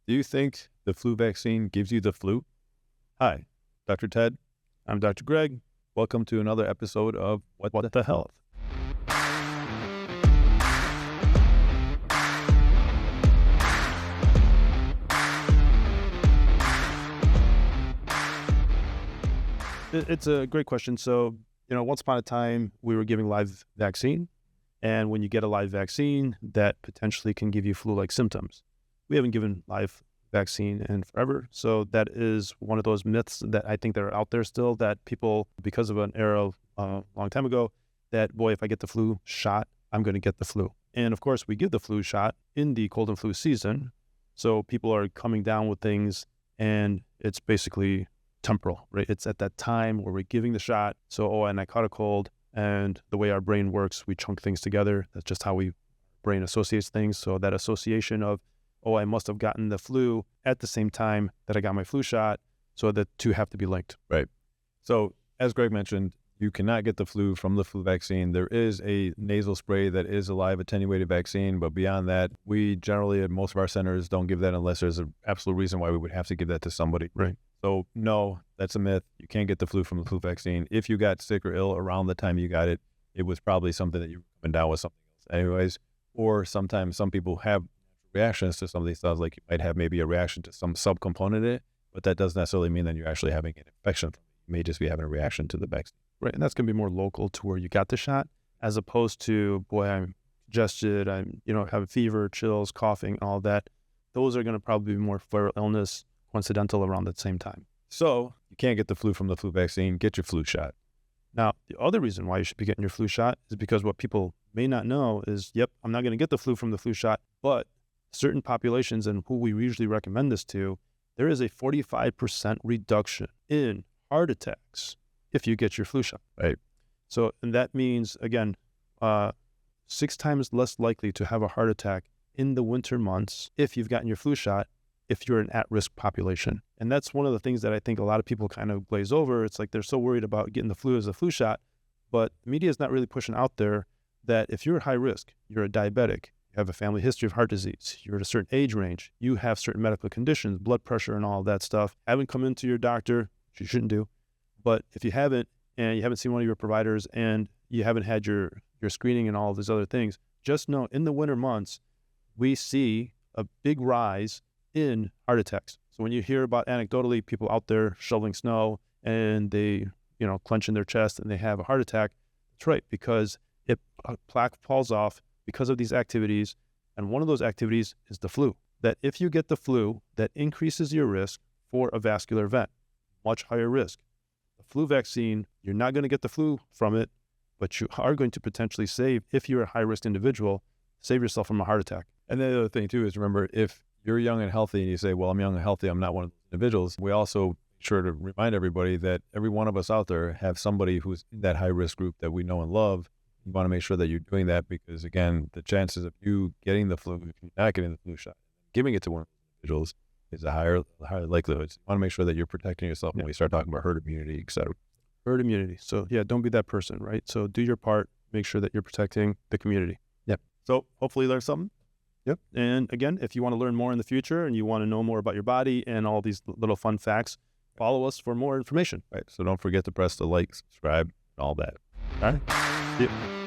Do you think the flu vaccine gives you the flu? Hi, Dr. Ted. I'm Dr. Greg. Welcome to another episode of What the Health. It's a great question. So, once upon a time, we were giving live vaccine. And when you get a live vaccine, that potentially can give you flu-like symptoms. We haven't given live vaccine in forever. So that is one of those myths that I think that are out there still, that people, because of an era a long time ago, that, boy, if I get the flu shot, I'm going to get the flu. And of course, we give the flu shot in the cold and flu season. So people are coming down with things, and it's basically temporal, right? It's at that time where we're giving the shot. So, and I caught a cold, and the way our brain works, we chunk things together. That's just how brain associates things. So that association of, I must have gotten the flu at the same time that I got my flu shot. So the two have to be linked. Right. So as Greg mentioned, you cannot get the flu from the flu vaccine. There is a nasal spray that is a live attenuated vaccine, but beyond that, we generally at most of our centers don't give that unless there's an absolute reason why we would have to give that to somebody. Right. So no, that's a myth. You can't get the flu from the flu vaccine. If you got sick or ill around the time you got it, it was probably something that you were coming down with something else anyways. Or sometimes some people have reactions to some of these stuff, like you might have maybe a reaction to some subcomponent in it, but that doesn't necessarily mean that you're actually having an infection. You may just be having a reaction to the vaccine. Right, and that's going to be more local to where you got the shot, as opposed to, I'm congested, I'm, have a fever, chills, coughing, all that. Those are going to probably be more viral illness, coincidental around the same time. So you can't get the flu from the flu vaccine, get your flu shot. Now, the other reason why you should be getting your flu shot is because what people may not know is, I'm not going to get the flu from the flu shot, but certain populations, and who we usually recommend this to, there is a 45% reduction in heart attacks if you get your flu shot. Right. So, and that means, again, 6 times less likely to have a heart attack in the winter months if you've gotten your flu shot, if you're an at-risk population. And that's one of the things that I think a lot of people kind of glaze over. It's like they're so worried about getting the flu as a flu shot, but the media is not really pushing out there that if you're high risk, you're a diabetic, you have a family history of heart disease, you're at a certain age range, you have certain medical conditions, blood pressure and all that stuff, haven't come into your doctor, which you shouldn't do. But if you haven't, and you haven't seen one of your providers, and you haven't had your screening and all of these other things, just know in the winter months, we see a big rise in heart attacks. So when you hear about anecdotally people out there shoveling snow and they, clench in their chest and they have a heart attack, that's right, because a plaque falls off because of these activities. And one of those activities is the flu. That if you get the flu, that increases your risk for a vascular event, much higher risk. The flu vaccine, you're not going to get the flu from it, but you are going to potentially if you're a high-risk individual, save yourself from a heart attack. And the other thing too is, remember, if you're young and healthy and you say, well, I'm young and healthy, I'm not one of those individuals, we also sure to remind everybody that every one of us out there have somebody who's in that high-risk group that we know and love. You want to make sure that you're doing that because, again, the chances of you getting the flu, if you're not getting the flu shot, giving it to one of those individuals is a higher likelihood. So you want to make sure that you're protecting yourself when we start talking about herd immunity, et cetera. Herd immunity. So don't be that person, right? So do your part, make sure that you're protecting the community. Yep. So hopefully you learned something. Yep. And again, if you want to learn more in the future and you want to know more about your body and all these little fun facts, follow us for more information. Right. So don't forget to press the like, subscribe, and all that. All right. See you.